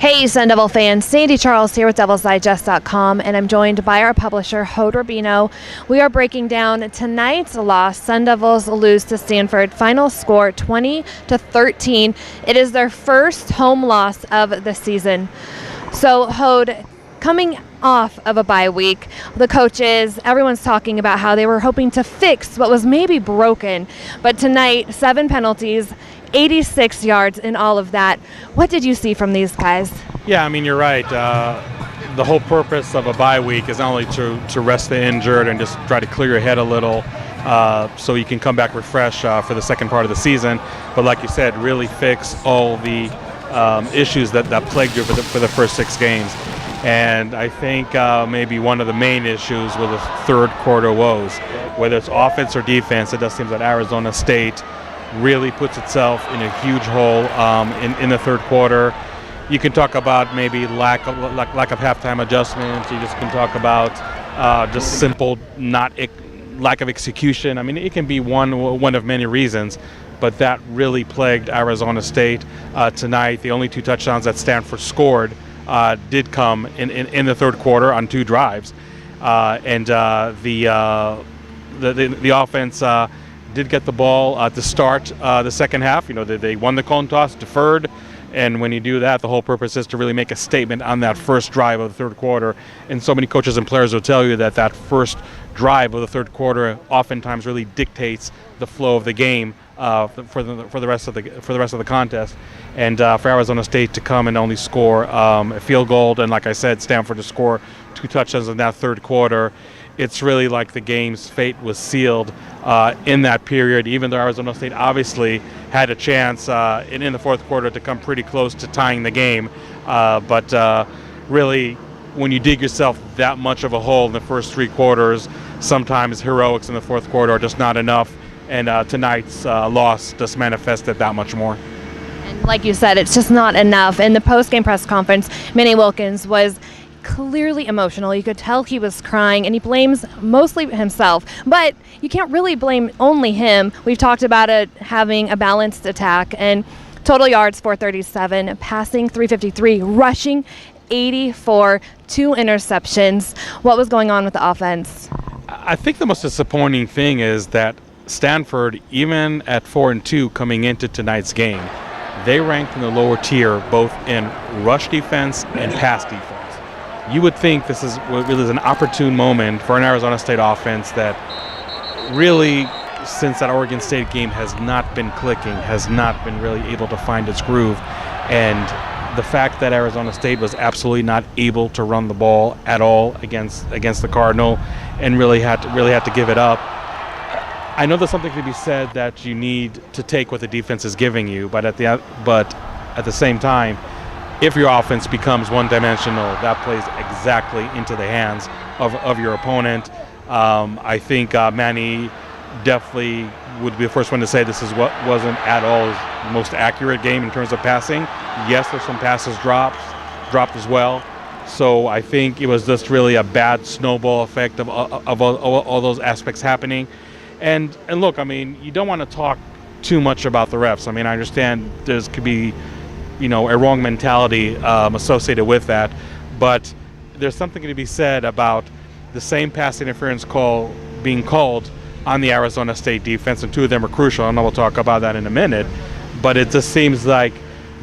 Hey, Sun Devil fans, Sandy Charles here with DevilsDigest.com, and I'm joined by our publisher, Hode Rubino. We are breaking down tonight's loss. Sun Devils lose to Stanford. Final score 20-13. It is their first home loss of the season. So, Hode, coming off of a bye week, the coaches, everyone's talking about how they were hoping to fix what was maybe broken. But tonight, 7 penalties, 86 yards in all of that. What did you see from these guys? Yeah, I mean, you're right. The whole purpose of a bye week is not only to rest the injured and just try to clear your head a little so you can come back refreshed for the second part of the season, but like you said, really fix all the issues that plagued you for the first 6 games. And I think maybe one of the main issues were the third quarter woes. Whether it's offense or defense, it does seem that Arizona State really puts itself in a huge hole in the third quarter. You can talk about maybe lack of halftime adjustments. You just can talk about just simple lack of execution. I mean, it can be one of many reasons, but that really plagued Arizona State tonight. The only 2 touchdowns that Stanford scored did come in the third quarter on 2 drives, and the offense did get the ball to start the second half. You know, they won the coin toss, deferred, and when you do that, the whole purpose is to really make a statement on that first drive of the third quarter. And so many coaches and players will tell you that first drive of the third quarter oftentimes really dictates the flow of the game for the rest of the contest. And for Arizona State to come and only score a field goal, and like I said, Stanford to score 2 touchdowns in that third quarter, it's really like the game's fate was sealed in that period, even though Arizona State obviously had a chance in the fourth quarter to come pretty close to tying the game. But really, when you dig yourself that much of a hole in the first 3 quarters, sometimes heroics in the fourth quarter are just not enough. And tonight's loss just manifested that much more. And like you said, it's just not enough. In the post-game press conference, Manny Wilkins was clearly emotional. You could tell he was crying, and he blames mostly himself. But you can't really blame only him. We've talked about it having a balanced attack, and total yards 437, passing 353, rushing 84, 2 interceptions. What was going on with the offense? I think the most disappointing thing is that Stanford, even at 4-2 coming into tonight's game, they ranked in the lower tier both in rush defense and pass defense. You would think this is really an opportune moment for an Arizona State offense that really, since that Oregon State game, has not been clicking, has not been really able to find its groove. And the fact that Arizona State was absolutely not able to run the ball at all against the Cardinal, and really had to give it up. I know there's something to be said that you need to take what the defense is giving you, but at the same time, if your offense becomes one-dimensional, that plays exactly into the hands of your opponent. I think Manny definitely would be the first one to say this is what wasn't at all his most accurate game in terms of passing. Yes, there's some passes dropped as well. So I think it was just really a bad snowball effect of all those aspects happening. And look, I mean, you don't want to talk too much about the refs. I mean, I understand could be, a wrong mentality associated with that, but there's something to be said about the same pass interference call being called on the Arizona State defense, and 2 of them are crucial. I know we'll talk about that in a minute, but it just seems like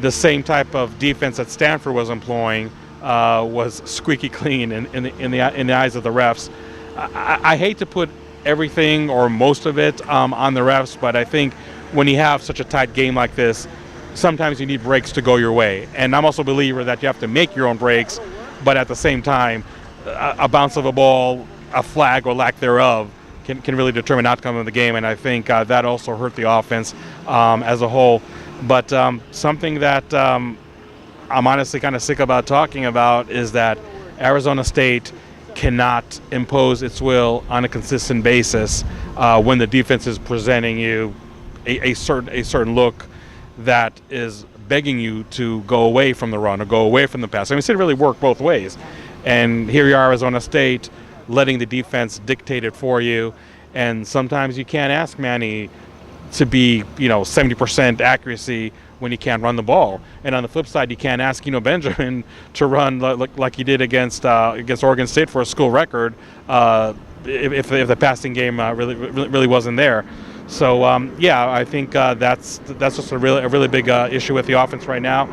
the same type of defense that Stanford was employing was squeaky clean in the eyes of the refs. I hate to put everything or most of it on the refs, but I think when you have such a tight game like this, sometimes you need breaks to go your way. And I'm also a believer that you have to make your own breaks, but at the same time, a bounce of a ball, a flag or lack thereof can really determine the outcome of the game. And I think that also hurt the offense as a whole. But something that I'm honestly kind of sick about talking about is that Arizona State cannot impose its will on a consistent basis when the defense is presenting you a certain look that is begging you to go away from the run or go away from the pass. I mean, it really worked both ways. And here you are, Arizona State, letting the defense dictate it for you. And sometimes you can't ask Manny to be, 70% accuracy when you can't run the ball. And on the flip side, you can't ask Benjamin to run like he did against Oregon State for a school record if the passing game really wasn't there. So I think that's just a really big issue with the offense right now.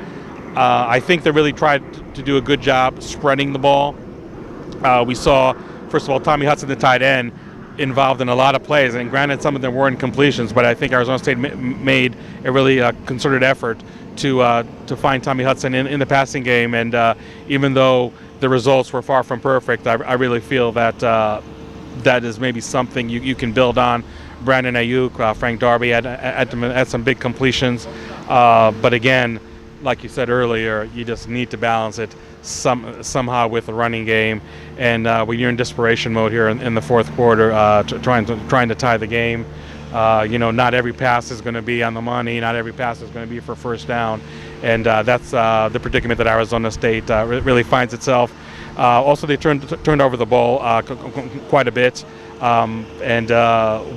I think they really tried to do a good job spreading the ball. We saw, first of all, Tommy Hudson, the tight end, involved in a lot of plays, and granted some of them weren't completions, but I think Arizona State made a really concerted effort to find Tommy Hudson in the passing game. And even though the results were far from perfect, I really feel that that is maybe something you can build on. Brandon Ayuk, Frank Darby had some big completions, but again, like you said earlier, you just need to balance it somehow with the running game. And when you're in desperation mode here in the fourth quarter, trying to tie the game, not every pass is going to be on the money. Not every pass is going to be for first down, and that's the predicament that Arizona State really finds itself. Also, they turned over the ball quite a bit, and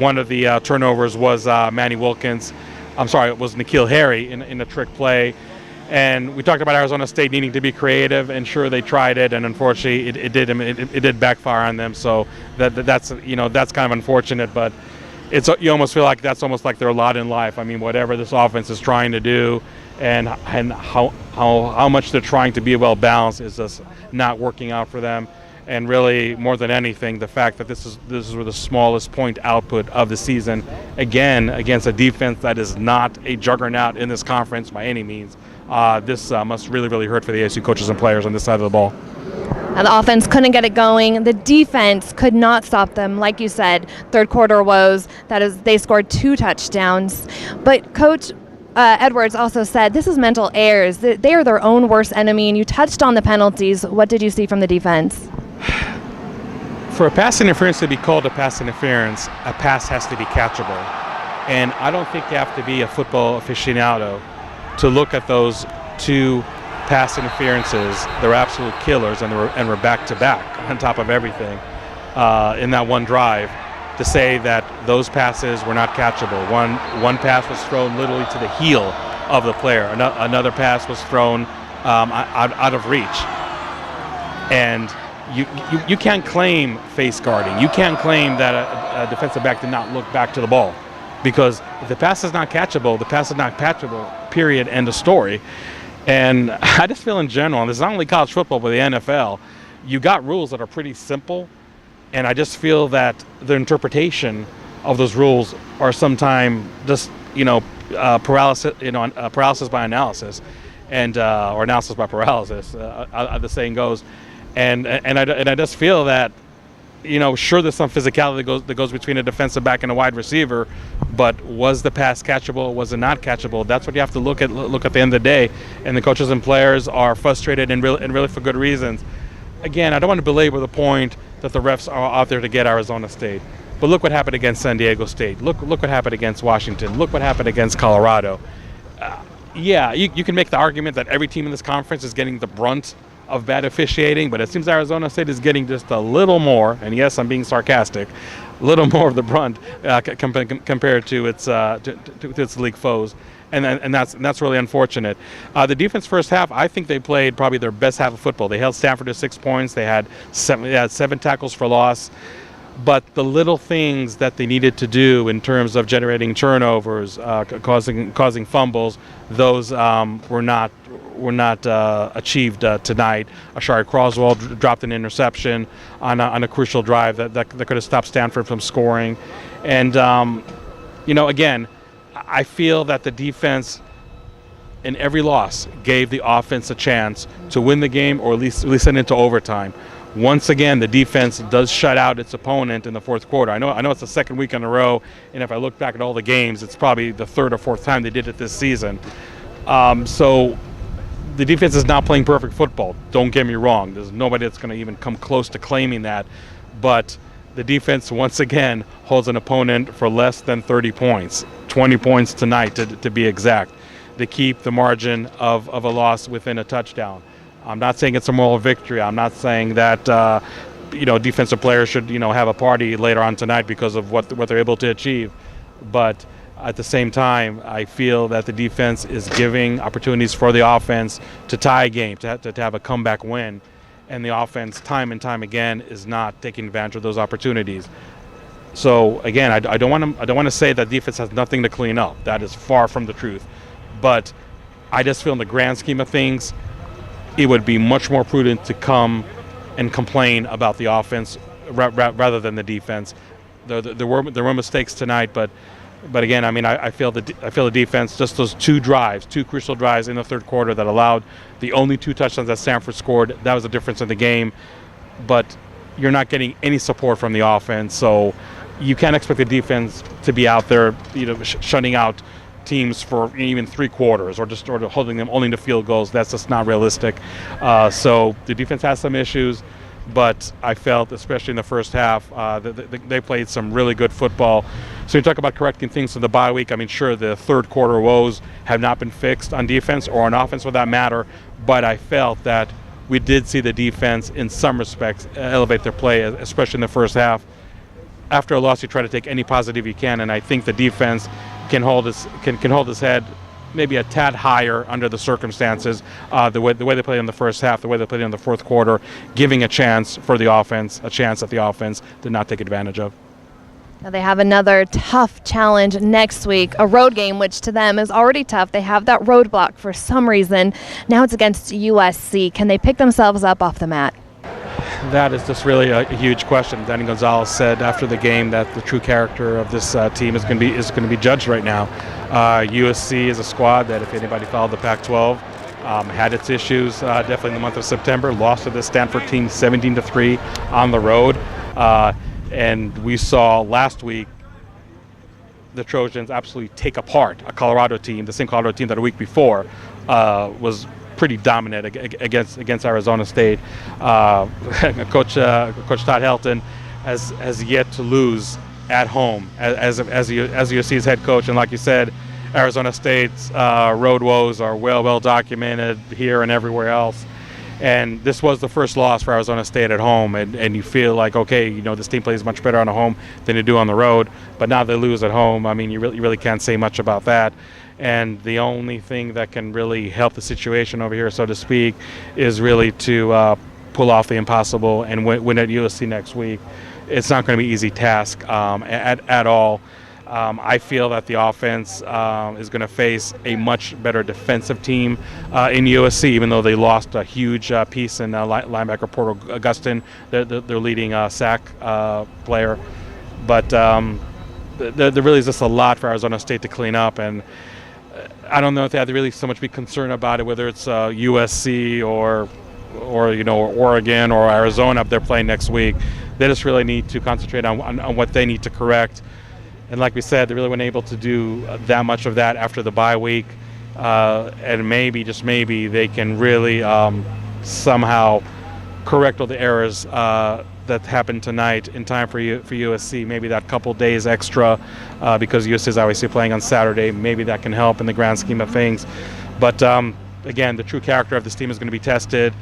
one of the turnovers was Manny Wilkins. I'm sorry, it was N'Keal Harry in a trick play. And we talked about Arizona State needing to be creative, and sure, they tried it, and unfortunately, it did backfire on them. So that's kind of unfortunate, but you almost feel like that's almost like their lot in life. I mean, whatever this offense is trying to do, and how much they're trying to be well balanced is just not working out for them. And really, more than anything, the fact that this is the smallest point output of the season, again against a defense that is not a juggernaut in this conference by any means. This must really hurt for the ASU coaches and players on this side of the ball. And the offense couldn't get it going. The defense could not stop them. Like you said, third quarter woes. That is, they scored 2 touchdowns. But Coach Edwards also said this is mental errors. They are their own worst enemy, and you touched on the penalties. What did you see from the defense? For a pass interference to be called a pass interference, a pass has to be catchable. And I don't think you have to be a football aficionado to look at those 2 pass interferences. They're absolute killers, and we're back-to-back on top of everything in that one drive, to say that those passes were not catchable. One pass was thrown literally to the heel of the player. Another pass was thrown out of reach. And you can't claim face guarding. You can't claim that a defensive back did not look back to the ball, because if the pass is not catchable, the pass is not catchable, period, end of story. And I just feel in general, and this is not only college football, but the NFL, you got rules that are pretty simple, and I just feel that the interpretation of those rules are sometimes just, paralysis, paralysis by analysis, and or analysis by paralysis, the saying goes. And I just feel that, sure, there's some physicality that goes between a defensive back and a wide receiver, but was the pass catchable? Was it not catchable? That's what you have to look at the end of the day. And the coaches and players are frustrated and really for good reasons. Again, I don't want to belabor the point that the refs are out there to get Arizona State, but look what happened against San Diego State. Look what happened against Washington. Look what happened against Colorado. You can make the argument that every team in this conference is getting the brunt of bad officiating, but it seems Arizona State is getting just a little more, and yes, I'm being sarcastic, a little more of the brunt compared to its league foes, and that's really unfortunate. The defense first half, I think they played probably their best half of football. They held Stanford to 6 points. They had 7 tackles for loss. But the little things that they needed to do in terms of generating turnovers, causing fumbles, those were not achieved tonight. Ashari Croswell dropped an interception on a crucial drive that could have stopped Stanford from scoring. And again, I feel that the defense in every loss gave the offense a chance to win the game, or at least send it into overtime. Once again, the defense does shut out its opponent in the fourth quarter. I know it's the second week in a row, and if I look back at all the games, it's probably the 3rd or 4th time they did it this season. So the defense is not playing perfect football. Don't get me wrong. There's nobody that's going to even come close to claiming that. But the defense, once again, holds an opponent for less than 30 points, 20 points tonight to be exact, to keep the margin of a loss within a touchdown. I'm not saying it's a moral victory. I'm not saying that defensive players should have a party later on tonight because of what they're able to achieve. But At the same time, I feel that the defense is giving opportunities for the offense to tie a game, to have a comeback win. And the offense, time and time again, is not taking advantage of those opportunities. So again, I don't want to say that defense has nothing to clean up. That is far from the truth. But I just feel in the grand scheme of things, it would be much more prudent to come and complain about the offense rather than the defense. There were mistakes tonight, but again, I mean, I feel the defense, just those two crucial drives in the third quarter that allowed the only 2 touchdowns that Stanford scored. That was the difference in the game. But you're not getting any support from the offense, so you can't expect the defense to be out there, shutting out teams for even 3 quarters or holding them only to field goals. That's just not realistic. So the defense has some issues. But I felt, especially in the first half, they played some really good football. So you talk about correcting things in the bye week. I mean, sure, the third quarter woes have not been fixed on defense or on offense for that matter, but I felt that we did see the defense in some respects elevate their play, especially in the first half. After a loss, you try to take any positive you can, and I think the defense can hold his head maybe a tad higher under the circumstances, the way they played in the first half, the way they played in the fourth quarter, giving a chance that the offense did not take advantage of. Now they have another tough challenge next week, a road game, which to them is already tough. They have that roadblock for some reason. Now it's against USC. Can they pick themselves up off the mat? That is just really a huge question. Danny Gonzalez said after the game that the true character of this team is going to be judged right now. USC is a squad that, if anybody followed the Pac-12, had its issues definitely in the month of September. Lost to the Stanford team 17-3 on the road, and we saw last week the Trojans absolutely take apart a Colorado team, the same Colorado team that a week before was pretty dominant against Arizona State. Coach Todd Helton has yet to lose at home as USC's head coach, and like you said, Arizona State's road woes are well documented here and everywhere else. And this was the first loss for Arizona State at home, and you feel like, okay, this team plays much better on the home than they do on the road. But now they lose at home. I mean, you really can't say much about that. And the only thing that can really help the situation over here, so to speak, is really to pull off the impossible and win at USC next week. It's not going to be an easy task at all. I feel that the offense is going to face a much better defensive team in USC, even though they lost a huge piece in linebacker Porter Augustin, their leading sack player. But there really is just a lot for Arizona State to clean up, and I don't know if they have to really so much be concerned about it, whether it's USC or Oregon or Arizona up there playing next week. They just really need to concentrate on what they need to correct. And like we said, they really weren't able to do that much of that after the bye week. And maybe, just maybe, they can really somehow correct all the errors that happened tonight in time for USC. Maybe that couple days extra because USC is obviously playing on Saturday. Maybe that can help in the grand scheme of things. But again, the true character of this team is going to be tested.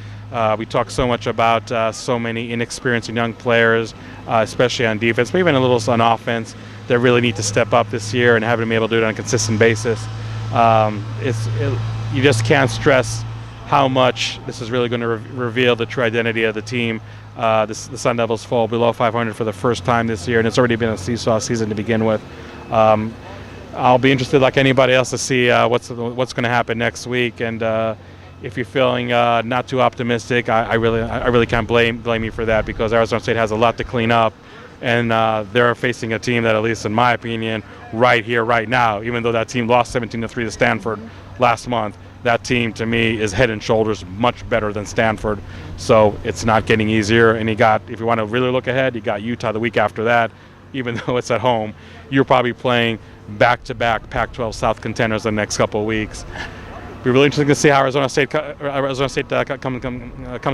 We talk so much about so many inexperienced and young players, especially on defense, but even a little on offense, that really need to step up this year and have them be able to do it on a consistent basis. You just can't stress how much this is really going to reveal the true identity of the team. The Sun Devils fall below 500 for the first time this year, and it's already been a seesaw season to begin with. I'll be interested, like anybody else, to see what's going to happen next week. And if you're feeling not too optimistic, I really can't blame you for that, because Arizona State has a lot to clean up, and they're facing a team that, at least in my opinion, right here, right now, even though that team lost 17-3 to Stanford last month, that team to me is head and shoulders much better than Stanford. So it's not getting easier. And if you want to really look ahead, you got Utah the week after that. Even though it's at home, you're probably playing back-to-back Pac-12 South contenders the next couple of weeks. It'll be really interesting to see how Arizona State comes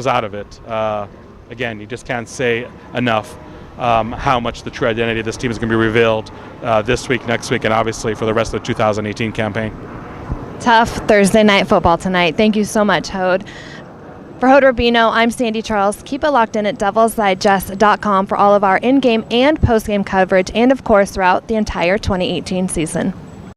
out of it. Again, you just can't say enough how much the true identity of this team is going to be revealed this week, next week, and obviously for the rest of the 2018 campaign. Tough Thursday night football tonight. Thank you so much, Hode. For Hode Rubino, I'm Sandy Charles. Keep it locked in at DevilsDigest.com for all of our in-game and post-game coverage, and of course throughout the entire 2018 season.